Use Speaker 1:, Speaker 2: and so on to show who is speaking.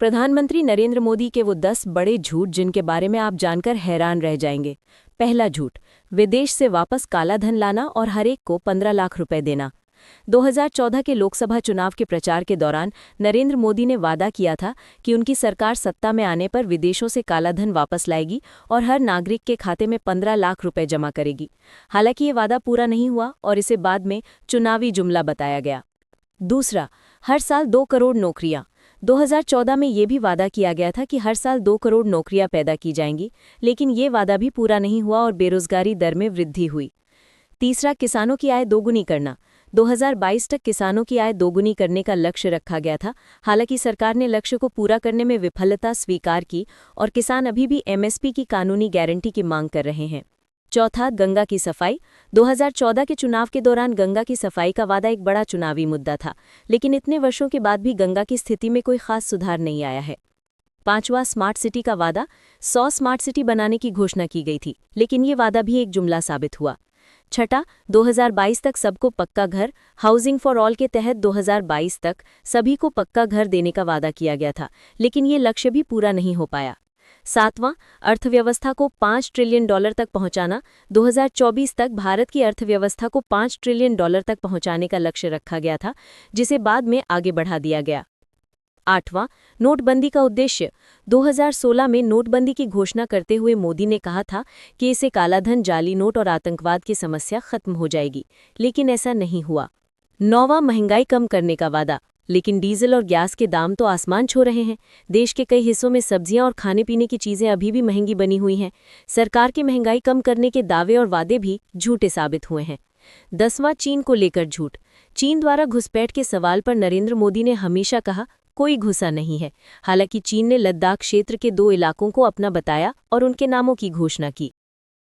Speaker 1: प्रधानमंत्री नरेंद्र मोदी के वो 10 बड़े झूठ जिनके बारे में आप जानकर हैरान रह जाएंगे। पहला झूठ, विदेश से वापस काला धन लाना और हर एक को 15 लाख रुपए देना। 2014 के लोकसभा चुनाव के प्रचार के दौरान नरेंद्र मोदी ने वादा किया था कि उनकी सरकार सत्ता में आने पर विदेशों से काला धन वापस लाएगी और हर नागरिक के खाते में 15 लाख रुपए जमा करेगी। हालांकि ये वादा पूरा नहीं हुआ और इसे बाद में चुनावी जुमला बताया गया। दूसरा, हर साल 2 करोड़ नौकरियां। 2014 में ये भी वादा किया गया था कि हर साल 2 करोड़ नौकरियां पैदा की जाएंगी, लेकिन ये वादा भी पूरा नहीं हुआ और बेरोजगारी दर में वृद्धि हुई। तीसरा, किसानों की आय दोगुनी करना। 2022 तक किसानों की आय दोगुनी करने का लक्ष्य रखा गया था। हालांकि सरकार ने लक्ष्य को पूरा करने में विफलता स्वीकार की और किसान अभी भी एमएसपी की कानूनी गारंटी की मांग कर रहे हैं। चौथा, गंगा की सफाई। 2014 के चुनाव के दौरान गंगा की सफाई का वादा एक बड़ा चुनावी मुद्दा था, लेकिन इतने वर्षों के बाद भी गंगा की स्थिति में कोई खास सुधार नहीं आया है। पांचवा, स्मार्ट सिटी का वादा। 100 स्मार्ट सिटी बनाने की घोषणा की गई थी, लेकिन ये वादा भी एक जुमला साबित हुआ। छठा, 2022 तक सबको पक्का घर। हाउसिंग फॉर ऑल के तहत 2022 तक सभी को पक्का घर देने का वादा किया गया था, लेकिन ये लक्ष्य भी पूरा नहीं हो पाया। सातवां, अर्थव्यवस्था को $5 ट्रिलियन तक पहुंचाना। 2024 तक भारत की अर्थव्यवस्था को $5 ट्रिलियन तक पहुंचाने का लक्ष्य रखा गया था, जिसे बाद में आगे बढ़ा दिया गया। आठवां, नोटबंदी का उद्देश्य। 2016 में नोटबंदी की घोषणा करते हुए मोदी ने कहा था कि इससे कालाधन, जाली नोट और आतंकवाद की समस्या खत्म हो जाएगी, लेकिन ऐसा नहीं हुआ। नौवां, महंगाई कम करने का वादा। लेकिन डीजल और गैस के दाम तो आसमान छू रहे हैं। देश के कई हिस्सों में सब्जियां और खाने पीने की चीजें अभी भी महंगी बनी हुई हैं। सरकार के महंगाई कम करने के दावे और वादे भी झूठे साबित हुए हैं। 10वां, चीन को लेकर झूठ। चीन द्वारा घुसपैठ के सवाल पर नरेंद्र मोदी ने हमेशा कहा, कोई घुसा नहीं है। हालांकि चीन ने लद्दाख क्षेत्र के 2 इलाकों को अपना बताया और उनके नामों की घोषणा की।